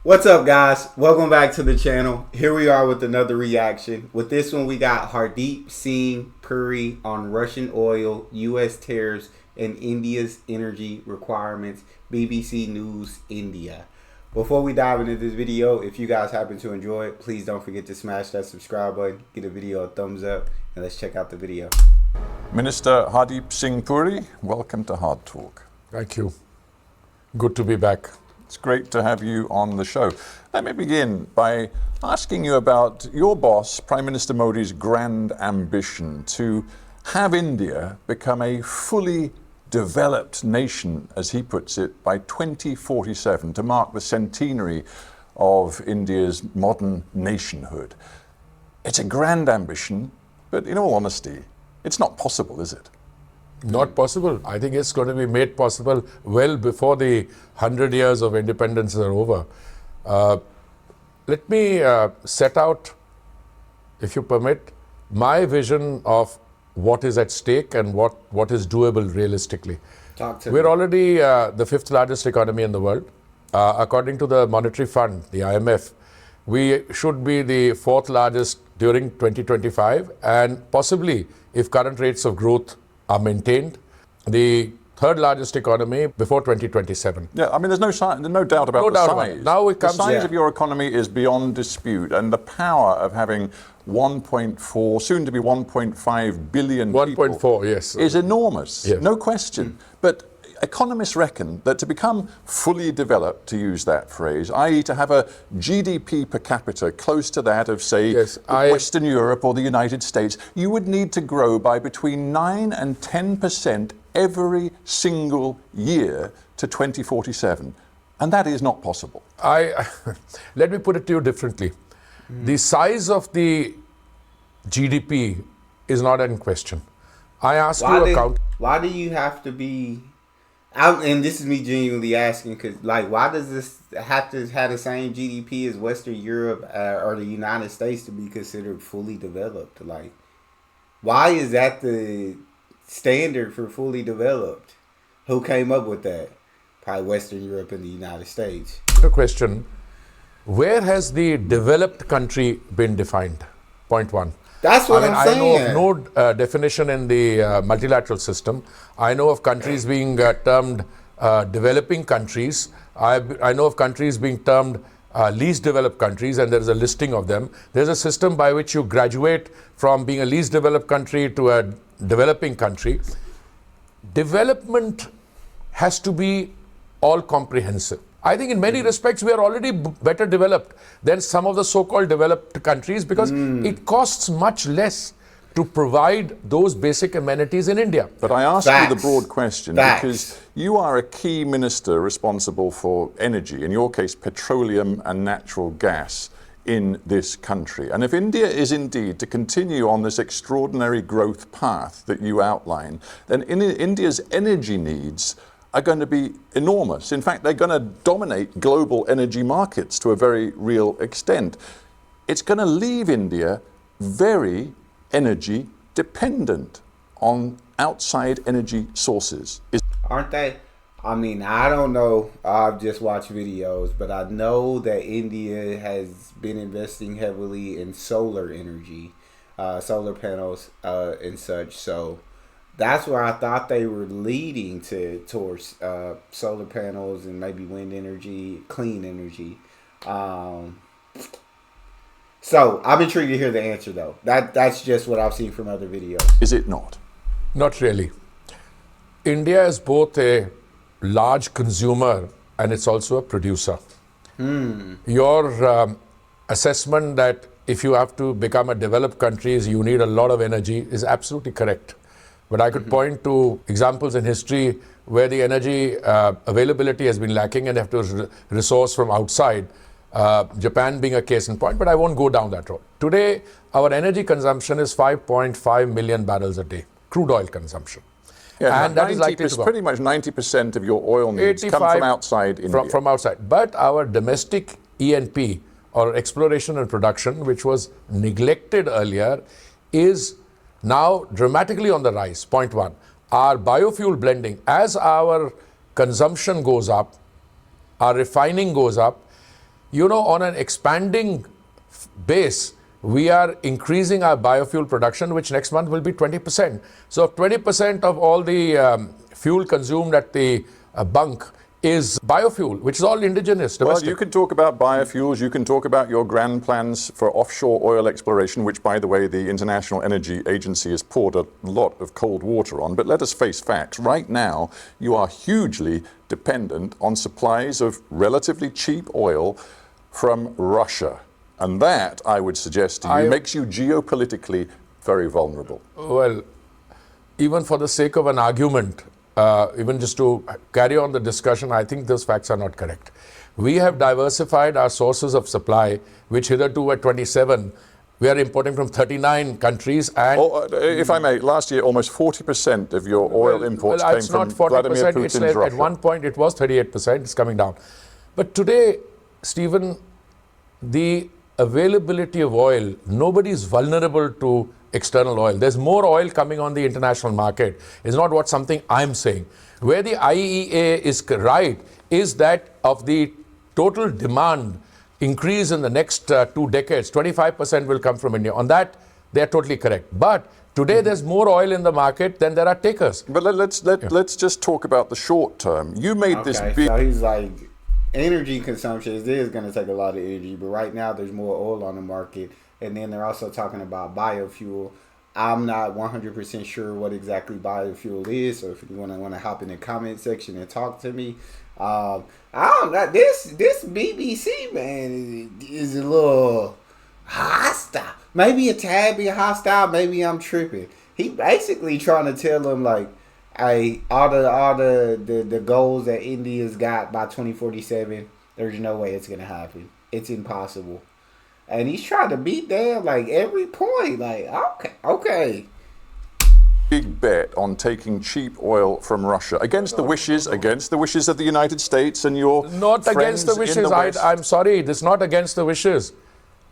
What's up, guys? Welcome back to the channel. Here we are with another reaction. With this one, we got Hardeep Singh Puri on Russian oil, U.S. tariffs, and India's energy requirements. BBC News India. Before we dive into this video, if you guys happen to enjoy it, please don't forget to smash that subscribe button, give the video a thumbs up, and let's check out the video. Minister Hardeep Singh Puri, welcome to Hard Talk. Thank you. Good to be back. It's great to have you on the show. Let me begin by asking you about your boss, Prime Minister Modi's grand ambition to have India become a fully developed nation, as he puts it, by 2047, to mark the centenary of India's modern nationhood. It's a grand ambition, but in all honesty, it's not possible, is it? Not possible. I think it's going to be made possible well before the 100 years of independence are over. Let me set out, if you permit, my vision of what is at stake and what is doable realistically. We're already the fifth largest economy in the world. According to the Monetary Fund, the IMF, we should be the fourth largest during 2025 and possibly, if current rates of growth are maintained, the third largest economy before 2027. Yeah, I mean, there's no doubt about the size. Now it comes, the size of your economy is beyond dispute, and the power of having 1.4, soon to be 1.5 billion 1.4, yes, is enormous, yes. No question. But economists reckon that to become fully developed, to use that phrase, i.e. to have a GDP per capita close to that of, say, Western Europe or the United States, you would need to grow by between 9 and 10% every single year to 2047. And that is not possible. Let me put it to you differently. The size of the GDP is not in question. I ask why do you have to be... and this is me genuinely asking, because, like, why does this have to have the same GDP as Western Europe or the United States to be considered fully developed? Like, why is that the standard for fully developed? Who came up with that? Probably Western Europe and the United States. The question, where has the developed country been defined? Point one. That's what I'm saying. I know of no definition in the multilateral system. I know of countries being termed developing countries. I know of countries being termed least developed countries, and there is a listing of them. There's a system by which you graduate from being a least developed country to a developing country. Development has to be all comprehensive. I think in many respects we are already better developed than some of the so-called developed countries, because it costs much less to provide those basic amenities in India. But I ask you the broad question because you are a key minister responsible for energy, in your case petroleum and natural gas in this country. And if India is indeed to continue on this extraordinary growth path that you outline, then India's energy needs are going to be enormous. In fact, they're going to dominate global energy markets to a very real extent. It's going to leave India very energy dependent on outside energy sources. Aren't they? I mean, I don't know. I've just watched videos, but I know that India has been investing heavily in solar energy, solar panels and such. So that's where I thought they were leading towards solar panels and maybe wind energy, clean energy. So I'm intrigued to hear the answer, though. That's just what I've seen from other videos. Is it not? Not really. India is both a large consumer and it's also a producer. Your assessment that if you have to become a developed country, you need a lot of energy is absolutely correct. But I could point to examples in history where the energy availability has been lacking and have to resource from outside, Japan being a case in point, but I won't go down that road. Today, our energy consumption is 5.5 million barrels a day, crude oil consumption. Yeah, and that is likely to go. Pretty much 90% of your oil needs come from outside India. From outside. But our domestic E&P, or exploration and production, which was neglected earlier, is now dramatically on the rise. Point one. Our biofuel blending, as our consumption goes up, our refining goes up, on an expanding base, we are increasing our biofuel production, which next month will be 20%. So 20% of all the fuel consumed at the bunk is biofuel, which is all indigenous, domestic. Well, you can talk about biofuels, you can talk about your grand plans for offshore oil exploration, which, by the way, the International Energy Agency has poured a lot of cold water on. But let us face facts. Right now, you are hugely dependent on supplies of relatively cheap oil from Russia. And that, I would suggest to you, makes you geopolitically very vulnerable. Well, even for the sake of an argument, even just to carry on the discussion, I think those facts are not correct. We have diversified our sources of supply, which hitherto were 27. We are importing from 39 countries. And if I may, last year almost 40% of your oil imports came from Vladimir Putin's Russia. At one point it was 38%. It's coming down. But today, Stephen, the availability of oil, nobody is vulnerable to external oil. There's more oil coming on the international market. It's not what something I'm saying. Where the IEA is right is that of the total demand increase in the next 2 decades, 25% will come from India. On that, they're totally correct. But today there's more oil in the market than there are takers. But let's just talk about the short term. You made this big... So he's like, energy consumption is going to take a lot of energy, but right now there's more oil on the market. And then they're also talking about biofuel. I'm not 100% sure what exactly biofuel is. So if you want to hop in the comment section and talk to me, I don't know. This BBC man is a little hostile. Maybe a tad bit hostile. Maybe I'm tripping. He basically trying to tell them like, hey, all the goals that India's got by 2047, there's no way it's gonna happen. It's impossible. And he's trying to beat down like every point. Like, okay. Big bet on taking cheap oil from Russia against the wishes of the United States and your not against the wishes. I'm sorry, this is not against the wishes.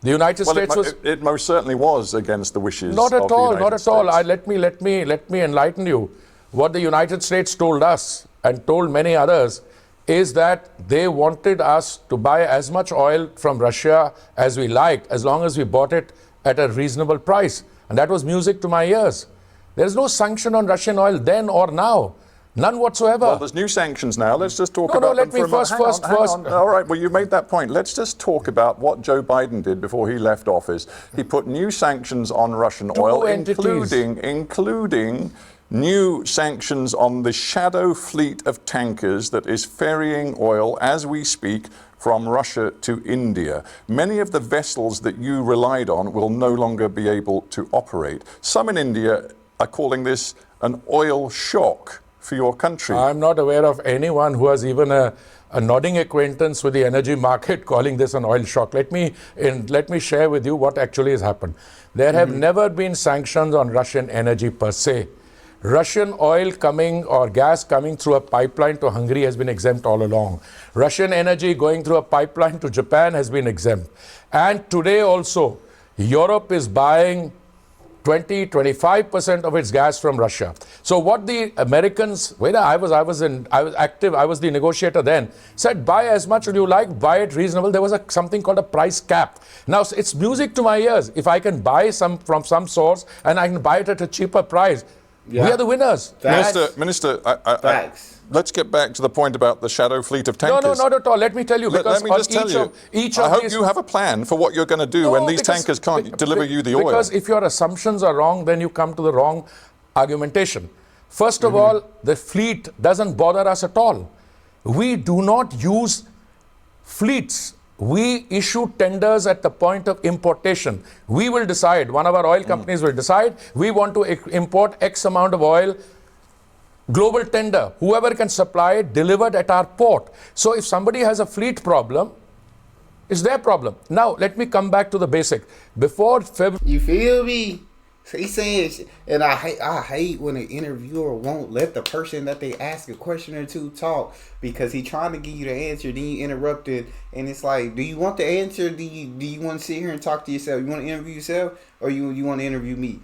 The United States was. It most certainly was against the wishes. Not at all. Not at all. Let me enlighten you. What the United States told us and told many others is that they wanted us to buy as much oil from Russia as we liked, as long as we bought it at a reasonable price. And that was music to my ears. There is no sanction on Russian oil then or now. None whatsoever. Well, there's new sanctions now. Let's just talk about them for a moment. First. All right, well, you made that point. Let's just talk about what Joe Biden did before he left office. He put new sanctions on Russian oil, including new sanctions on the shadow fleet of tankers that is ferrying oil as we speak from Russia to India. Many of the vessels that you relied on will no longer be able to operate. Some in India are calling this an oil shock for your country. I'm not aware of anyone who has even a nodding acquaintance with the energy market calling this an oil shock. Let me share with you what actually has happened. There have never been sanctions on Russian energy per se. Russian oil coming or gas coming through a pipeline to Hungary has been exempt all along. Russian energy going through a pipeline to Japan has been exempt. And today also, Europe is buying 20-25% of its gas from Russia. So what the Americans, I was active, I was the negotiator then, said buy as much as you like, buy it reasonable. There was something called a price cap. Now it's music to my ears. If I can buy some from some source and I can buy it at a cheaper price, we are the winners. Minister, let's get back to the point about the shadow fleet of tankers. No, not at all. Let me tell you. Let me just tell you. I hope you have a plan for what you're going to do when these tankers can't deliver you the oil. Because if your assumptions are wrong, then you come to the wrong argumentation. First of all, the fleet doesn't bother us at all. We do not use fleets. We issue tenders at the point of importation. We will decide, one of our oil companies will decide, we want to import X amount of oil, global tender, whoever can supply it, delivered at our port. So if somebody has a fleet problem, it's their problem. Now, let me come back to the basic. Before February... You feel me? So he's saying, and I hate when an interviewer won't let the person that they ask a question or two talk because he's trying to give you the answer, then you interrupt it, and it's like, do you want the answer? Do you want to sit here and talk to yourself? You want to interview yourself, or you want to interview me?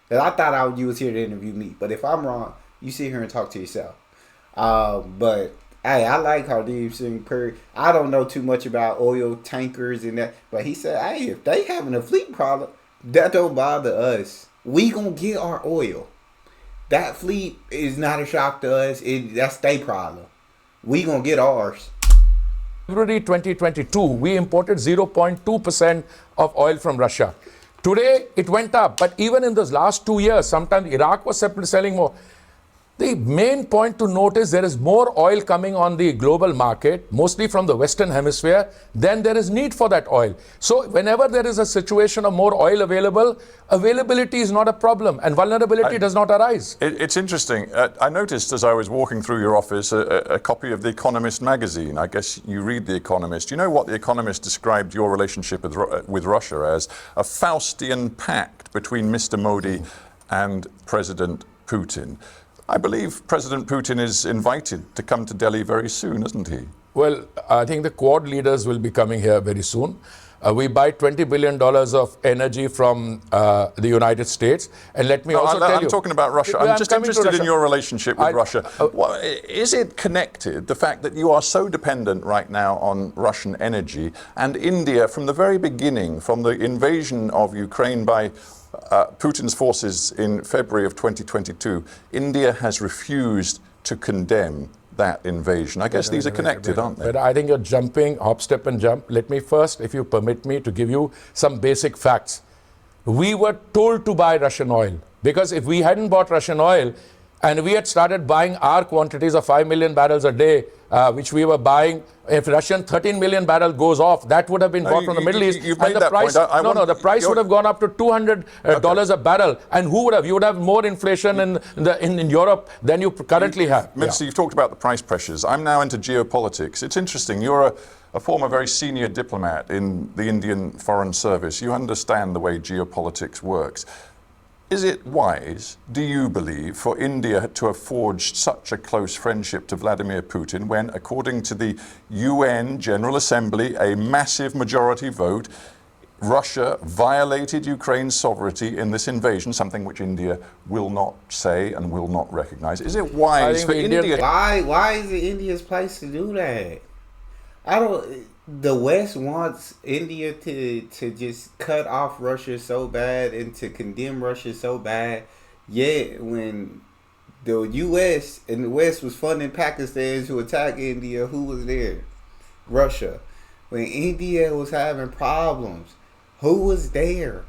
Because I thought you was here to interview me, but if I'm wrong, you sit here and talk to yourself. But Hey, I like Hardeep Singh Puri. I don't know too much about oil tankers and that, but he said, hey, if they having a fleet problem, that don't bother us. We gonna get our oil. That fleet is not a shock to us. That's their problem. We gonna get ours. February 2022, we imported 0.2% of oil from Russia. Today, it went up. But even in those last 2 years, sometimes Iraq was selling more. The main point to note is there is more oil coming on the global market, mostly from the Western Hemisphere, than there is need for that oil. So whenever there is a situation of more oil available, availability is not a problem and vulnerability does not arise. It's interesting. I noticed as I was walking through your office a copy of The Economist magazine. I guess you read The Economist. You know what The Economist described your relationship with Russia as? A Faustian pact between Mr. Modi and President Putin. I believe President Putin is invited to come to Delhi very soon, isn't he? Well, I think the Quad leaders will be coming here very soon. We buy $20 billion of energy from the United States. And let me also tell you... I'm talking about Russia. I'm just interested in your relationship with Russia. Is it connected, the fact that you are so dependent right now on Russian energy, and India, from the very beginning, from the invasion of Ukraine by Putin's forces in February of 2022, India has refused to condemn that invasion. I guess these are connected, aren't they? But I think you're jumping, hop, step and jump. Let me first, if you permit me, to give you some basic facts. We were told to buy Russian oil because if we hadn't bought Russian oil and we had started buying our quantities of 5 million barrels a day, which we were buying, if Russian 13 million barrel goes off, that would have been bought from the Middle East. You've made and the that price, point. The price would have gone up to $200 a barrel. And who would have? You would have more inflation in Europe than you currently have. Minister, you've talked about the price pressures. I'm now into geopolitics. It's interesting. You're a former very senior diplomat in the Indian Foreign Service. You understand the way geopolitics works. Is it wise, do you believe, for India to have forged such a close friendship to Vladimir Putin when, according to the UN General Assembly, a massive majority vote, Russia violated Ukraine's sovereignty in this invasion, something which India will not say and will not recognize? Is it wise for India? Why is it India's place to do that? The West wants India to just cut off Russia so bad and to condemn Russia so bad. Yet when the U.S. and the West was funding Pakistan to attack India, who was there? Russia. When India was having problems, who was there?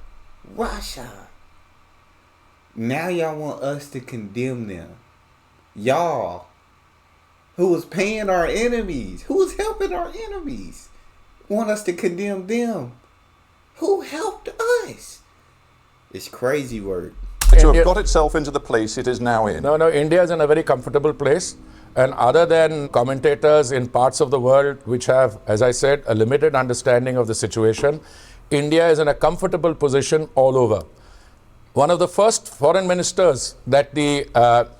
Russia. Now y'all want us to condemn them. Y'all, who was paying our enemies, who was helping our enemies, want us to condemn them. Who helped us? It's crazy work. To have got itself into the place it is now in. No, India is in a very comfortable place. And other than commentators in parts of the world which have, as I said, a limited understanding of the situation, India is in a comfortable position all over. One of the first foreign ministers that the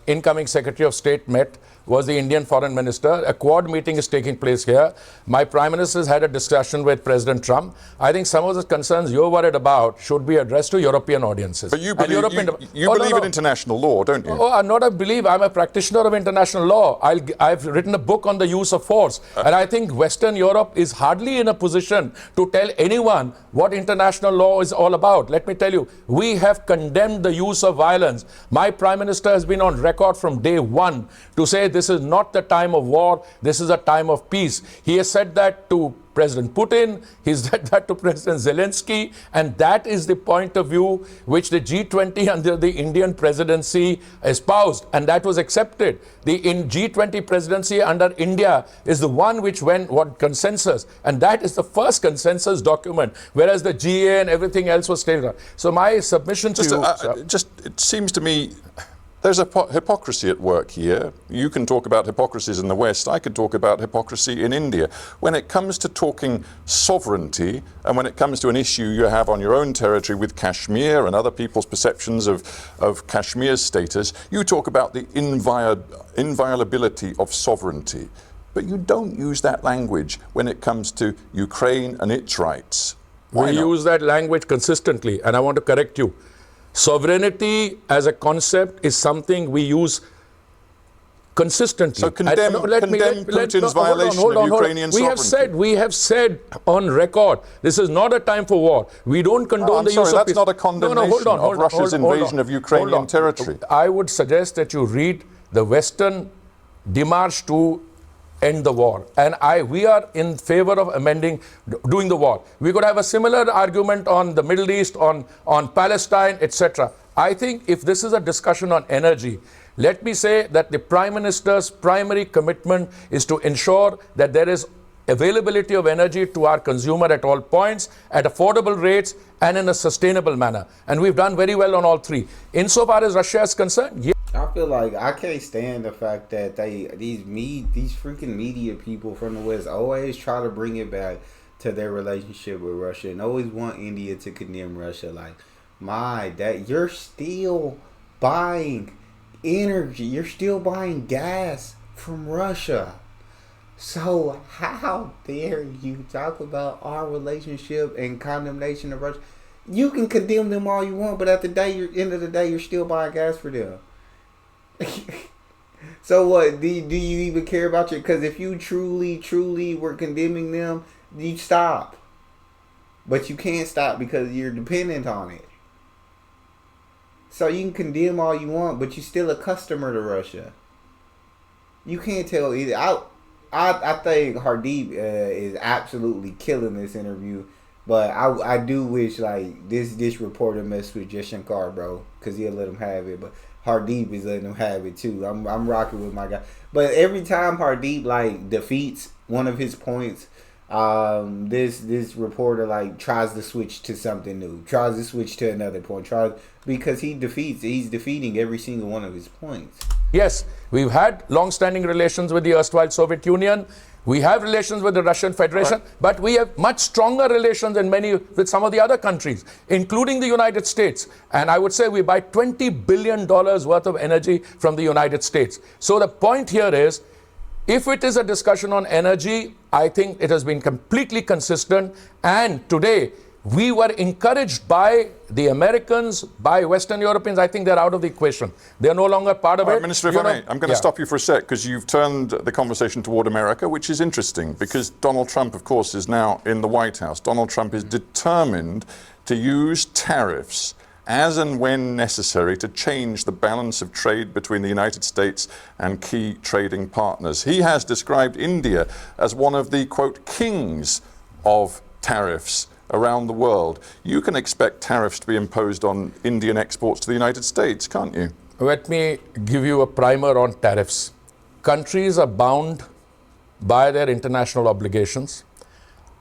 incoming Secretary of State met was the Indian Foreign Minister. A Quad meeting is taking place here. My Prime Minister has had a discussion with President Trump. I think some of the concerns you're worried about should be addressed to European audiences. But you believe, believe in international law, don't you? Oh, I'm not a believer. I'm a practitioner of international law. I've written a book on the use of force. And I think Western Europe is hardly in a position to tell anyone what international law is all about. Let me tell you, we have condemned the use of violence. My Prime Minister has been on record from day one to say this is not the time of war, this is a time of peace. He has said that to President Putin, he's said that to President Zelensky, and that is the point of view which the G20 under the Indian presidency espoused, and that was accepted. The G20 presidency under India is the one which went what consensus, and that is the first consensus document, whereas the GA and everything else was stated. So my submission to you... it seems to me there's a hypocrisy at work here. You can talk about hypocrisies in the West. I could talk about hypocrisy in India. When it comes to talking sovereignty, and when it comes to an issue you have on your own territory with Kashmir and other people's perceptions of Kashmir's status, you talk about the inviolability of sovereignty. But you don't use that language when it comes to Ukraine and its rights. We use that language consistently, and I want to correct you. Sovereignty as a concept is something we use consistently. So condemn Putin's violation of Ukrainian sovereignty. We have said on record, this is not a time for war. We don't condone the use of that's not a condemnation of Russia's invasion of Ukrainian territory. I would suggest that you read the Western démarche to end the war. And we are in favor of doing the war. We could have a similar argument on the Middle East, on Palestine, etc. I think if this is a discussion on energy, let me say that the Prime Minister's primary commitment is to ensure that there is availability of energy to our consumer at all points, at affordable rates, and in a sustainable manner. And we've done very well on all three. Insofar as Russia is concerned, yeah. I feel like I can't stand the fact that these freaking media people from the West always try to bring it back to their relationship with Russia and always want India to condemn Russia. Like, you're still buying energy, you're still buying gas from Russia. So how dare you talk about our relationship and condemnation of Russia? You can condemn them all you want, but at the end of the day, you're still buying gas for them. So what? Do you even care about your? Because if you truly were condemning them, you'd stop. But you can't stop because you're dependent on it. So you can condemn all you want, but you're still a customer to Russia. You can't tell either. I think Hardeep is absolutely killing this interview, but I do wish like this reporter messed with Jaishankar, bro, because he'll let him have it. But Hardeep is letting him have it too. I'm rocking with my guy. But every time Hardeep like defeats one of his points, this reporter like tries to switch to something new, tries to switch to another point, because he's defeating every single one of his points. Yes, we've had long-standing relations with the erstwhile Soviet Union. We have relations with the Russian Federation, but we have much stronger relations with some of the other countries, including the United States. And I would say we buy $20 billion worth of energy from the United States. So the point here is, if it is a discussion on energy, I think it has been completely consistent. And today, we were encouraged by the Americans, by Western Europeans. I think they're out of the equation. They're no longer part of it. Minister, if I may, I'm going to stop you for a sec, because you've turned the conversation toward America, which is interesting, because Donald Trump, of course, is now in the White House. Donald Trump is determined to use tariffs as and when necessary to change the balance of trade between the United States and key trading partners. He has described India as one of the, quote, kings of tariffs around the world. You can expect tariffs to be imposed on Indian exports to the United States, can't you? Let me give you a primer on tariffs. Countries are bound by their international obligations.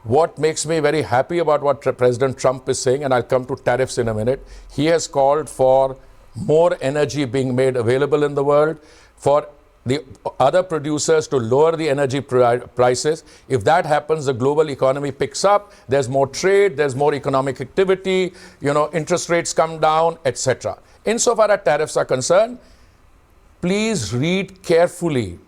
What makes me very happy about what President Trump is saying, and I'll come to tariffs in a minute, he has called for more energy being made available in the world, for the other producers to lower the energy prices. If that happens, the global economy picks up, there's more trade, there's more economic activity, interest rates come down, etc. Insofar as tariffs are concerned, please read carefully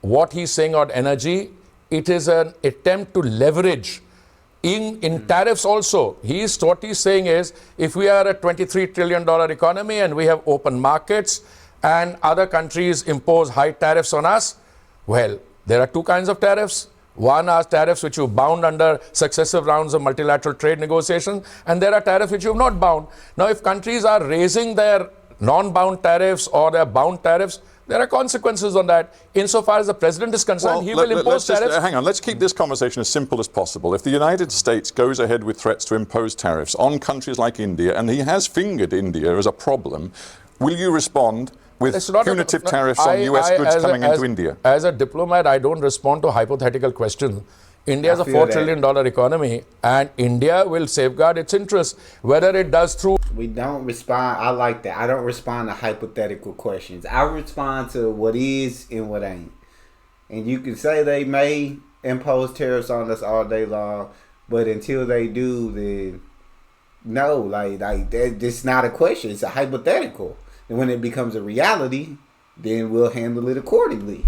what he's saying on energy. It is an attempt to leverage in tariffs also. What he's saying is, if we are a $23 trillion economy and we have open markets, and other countries impose high tariffs on us, well, there are two kinds of tariffs. One are tariffs which you bound under successive rounds of multilateral trade negotiations, and there are tariffs which you have not bound. Now, if countries are raising their non-bound tariffs or their bound tariffs, there are consequences on that. Insofar as the president is concerned, he will impose tariffs. Hang on, let's keep this conversation as simple as possible. If the United States goes ahead with threats to impose tariffs on countries like India, and he has fingered India as a problem, will you respond with punitive tariffs on US goods coming into India? As a diplomat, I don't respond to hypothetical questions. India is a $4 trillion economy, and India will safeguard its interests, whether it does through... We don't respond. I like that. I don't respond to hypothetical questions. I respond to what is and what ain't. And you can say they may impose tariffs on us all day long, but until they do, then no, like it's not a question. It's a hypothetical. And when it becomes a reality, then we'll handle it accordingly.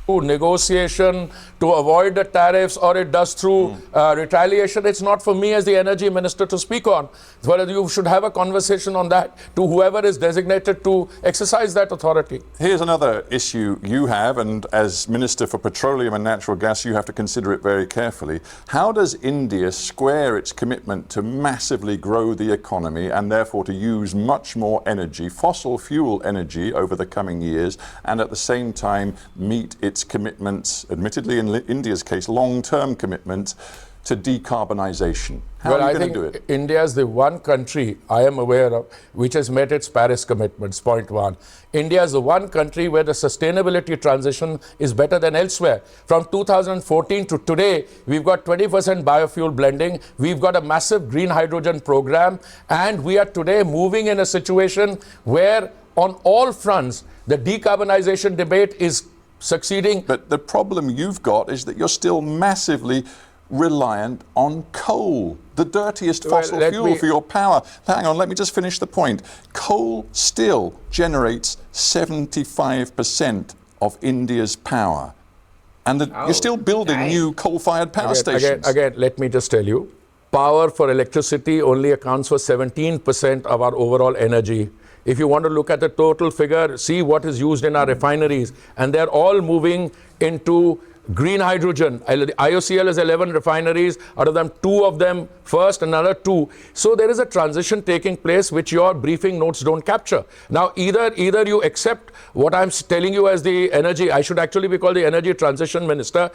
negotiation to avoid the tariffs, or it does through retaliation. It's not for me as the energy minister to speak on. Whether you should have a conversation on that to whoever is designated to exercise that authority. Here's another issue you have, and as Minister for Petroleum and Natural Gas, you have to consider it very carefully. How does India square its commitment to massively grow the economy and therefore to use much more energy, fossil fuel energy, over the coming years, and at the same time meet its commitments, admittedly in India's case, long-term commitments to decarbonisation? How are you going to do it? India is the one country I am aware of which has met its Paris commitments, point one. India is the one country where the sustainability transition is better than elsewhere. From 2014 to today, we've got 20% biofuel blending, we've got a massive green hydrogen program, and we are today moving in a situation where on all fronts, the decarbonization debate is succeeding. But the problem you've got is that you're still massively reliant on coal, the dirtiest fossil fuel for your power. Hang on, let me just finish the point. Coal still generates 75% of India's power. And you're still building new coal-fired power stations. Again, let me just tell you, power for electricity only accounts for 17% of our overall energy. If you want to look at the total figure, see what is used in our refineries, and they're all moving into green hydrogen. IOCL has 11 refineries, out of them 2 of them first, another 2. So there is a transition taking place which your briefing notes don't capture. Now either you accept what I'm telling you as the energy, I should actually be called the energy transition minister,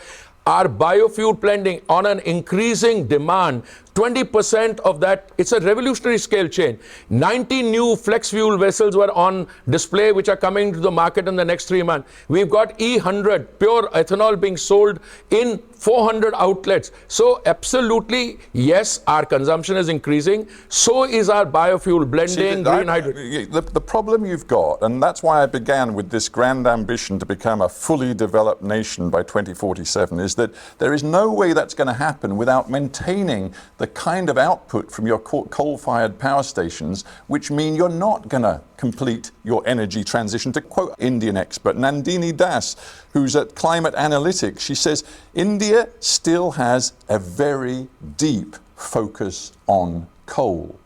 our biofuel blending on an increasing demand, 20% of that, it's a revolutionary scale change. 90 new flex fuel vessels were on display which are coming to the market in the next 3 months. We've got E100 pure ethanol being sold in 400 outlets. So absolutely, yes, our consumption is increasing. So is our biofuel blending, green hydrogen. The problem you've got, and that's why I began with this grand ambition to become a fully developed nation by 2047, is that there is no way that's going to happen without maintaining the kind of output from your coal-fired power stations, which mean you're not going to complete your energy transition. To quote Indian expert Nandini Das, who's at Climate Analytics, she says, India still has a very deep focus on coal.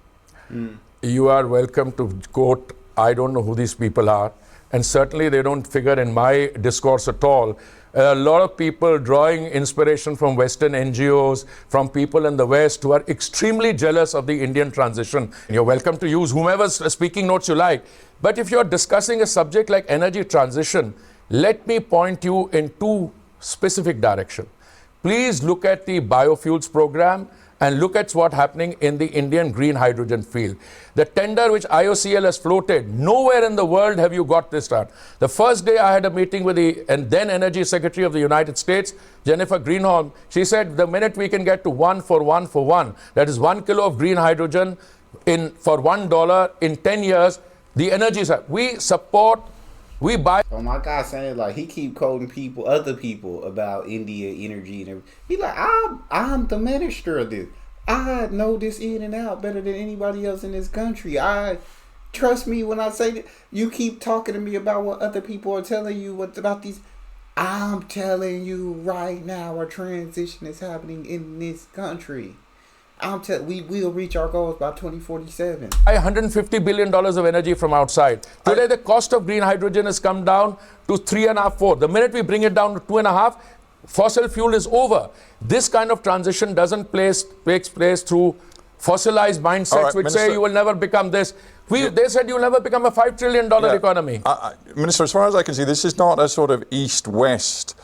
You are welcome to quote, I don't know who these people are, and certainly they don't figure in my discourse at all. A lot of people drawing inspiration from Western NGOs, from people in the West who are extremely jealous of the Indian transition. You're welcome to use whomever's speaking notes you like. But if you're discussing a subject like energy transition, let me point you in 2 specific directions. Please look at the biofuels program and look at what's happening in the Indian green hydrogen field. The tender which IOCL has floated, nowhere in the world have you got this done. The first day I had a meeting with the then Energy Secretary of the United States, Jennifer Greenhalgh. She said the minute we can get to 1 for 1 for 1, that is 1 kilo of green hydrogen for $1 in 10 years, the energy side. We support, we buy. Oh my God, saying like he keep quoting other people about India energy and everything. He like, I'm the minister of this. I know this in and out better than anybody else in this country. Trust me when I say that. You keep talking to me about what other people are telling you about these. I'm telling you right now, a transition is happening in this country. We will reach our goals by 2047. $150 billion of energy from outside. Today, the cost of green hydrogen has come down to 3.5, 4. The minute we bring it down to 2.5, fossil fuel is over. This kind of transition takes place through fossilized mindsets, which say you will never become this. They said you'll never become a $5 trillion economy. Minister, as far as I can see, this is not a sort of east-west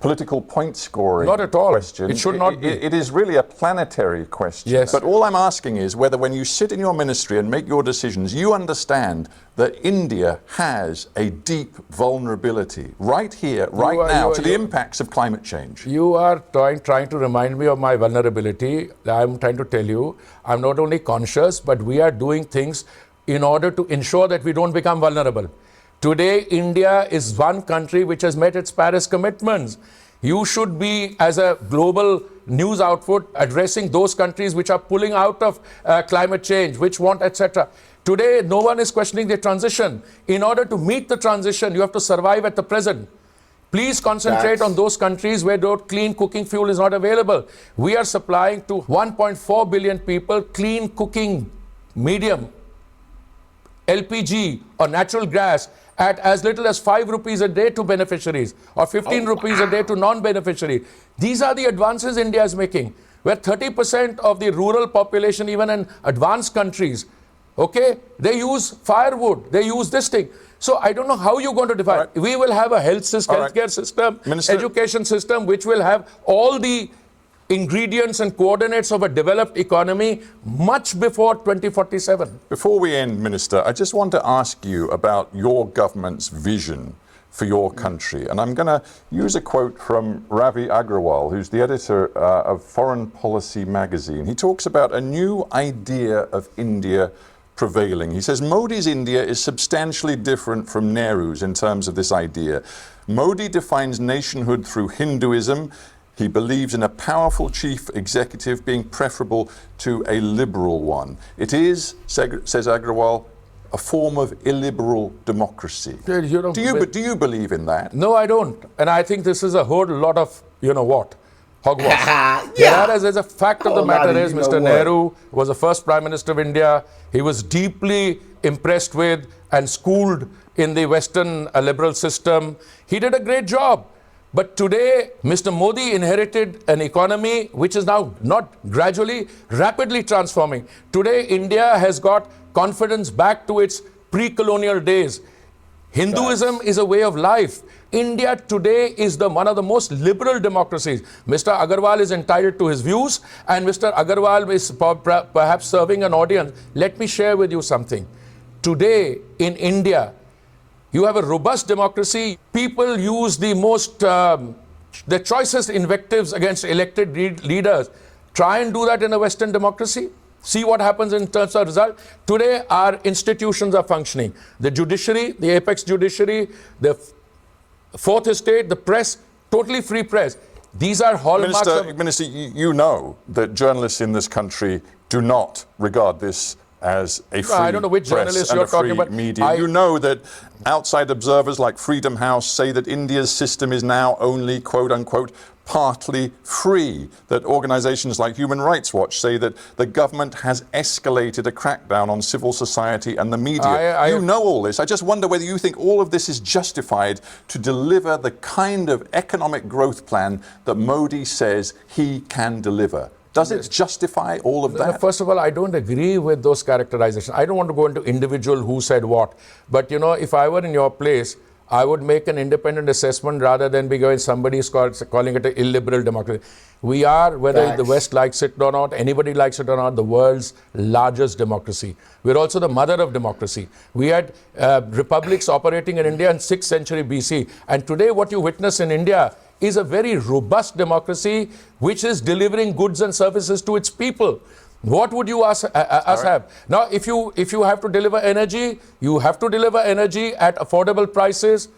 political point scoring not at all. Question. It should not be. It is really a planetary question. Yes. But all I'm asking is whether when you sit in your ministry and make your decisions, you understand that India has a deep vulnerability right here, right now, to the impacts of climate change. You are trying to remind me of my vulnerability. I'm trying to tell you, I'm not only conscious, but we are doing things in order to ensure that we don't become vulnerable. Today, India is one country which has met its Paris commitments. You should be, as a global news output, addressing those countries which are pulling out of climate change, which want, etc. Today, no one is questioning the transition. In order to meet the transition, you have to survive at the present. Please concentrate on those countries where clean cooking fuel is not available. We are supplying to 1.4 billion people clean cooking medium, LPG or natural gas at as little as 5 rupees a day to beneficiaries or 15 rupees a day to non-beneficiaries. These are the advances India is making, where 30% of the rural population, even in advanced countries, okay, they use firewood, they use this thing. So I don't know how you're going to define. Right. We will have a health system, healthcare system, Minister, education system, which will have all the ingredients and coordinates of a developed economy much before 2047. Before we end, Minister, I just want to ask you about your government's vision for your country. And I'm going to use a quote from Ravi Agrawal, who's the editor of Foreign Policy magazine. He talks about a new idea of India prevailing. He says Modi's India is substantially different from Nehru's in terms of this idea. Modi defines nationhood through Hinduism. He believes in a powerful chief executive being preferable to a liberal one. It is, says Agrawal, a form of illiberal democracy. Do you believe in that? No, I don't. And I think this is a whole lot of, you know what, hogwash. Whereas as a fact of the matter is, Mr. Nehru was the first Prime Minister of India. He was deeply impressed with and schooled in the Western liberal system. He did a great job. But today, Mr. Modi inherited an economy which is now not gradually, rapidly transforming. Today, India has got confidence back to its pre-colonial days. Hinduism is a way of life. India today is one of the most liberal democracies. Mr. Agarwal is entitled to his views, and Mr. Agarwal is perhaps serving an audience. Let me share with you something. Today, in India, you have a robust democracy. People use the choicest invectives against elected leaders. Try and do that in a Western democracy. See what happens in terms of result. Today, our institutions are functioning. The judiciary, the apex judiciary, the fourth estate, the press, totally free press. These are hallmarks Minister, you know that journalists in this country do not regard this as a free I don't know which journalists you're talking about. Media. You know that outside observers like Freedom House say that India's system is now only, quote unquote, partly free. That organizations like Human Rights Watch say that the government has escalated a crackdown on civil society and the media. You know all this. I just wonder whether you think all of this is justified to deliver the kind of economic growth plan that Modi says he can deliver. Does it justify all of that? First of all, I don't agree with those characterizations. I don't want to go into individual who said what. But, you know, if I were in your place, I would make an independent assessment rather than be going, somebody's calling it an illiberal democracy. We are, whether the West likes it or not, anybody likes it or not, the world's largest democracy. We're also the mother of democracy. We had republics operating in India in 6th century BC. And today what you witness in India is a very robust democracy which is delivering goods and services to its people. What would you us have? Now, if you have to deliver energy, you have to deliver energy at affordable prices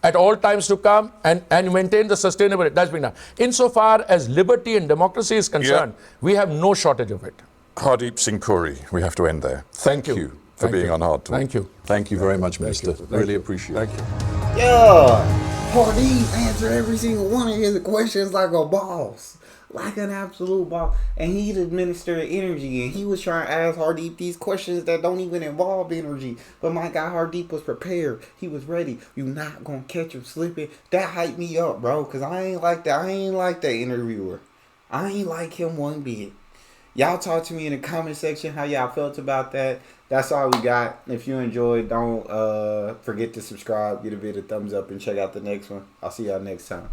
at all times to come and maintain the sustainability. That's been done. Insofar as liberty and democracy is concerned, we have no shortage of it. Hardeep Singh Puri, we have to end there. Thank you for being on Hard Talk. Thank you. Thank you very much, Minister. Really appreciate it. Thank you. Yeah. Hardeep answered every single one of his questions like a boss. Like an absolute boss. And he's the Minister of Energy. And he was trying to ask Hardeep these questions that don't even involve energy. But my guy Hardeep was prepared. He was ready. You're not going to catch him slipping. That hyped me up, bro. Because I ain't like that. I ain't like that interviewer. I ain't like him one bit. Y'all talk to me in the comment section how y'all felt about that. That's all we got. If you enjoyed, don't forget to subscribe, give a bit of thumbs up, and check out the next one. I'll see y'all next time.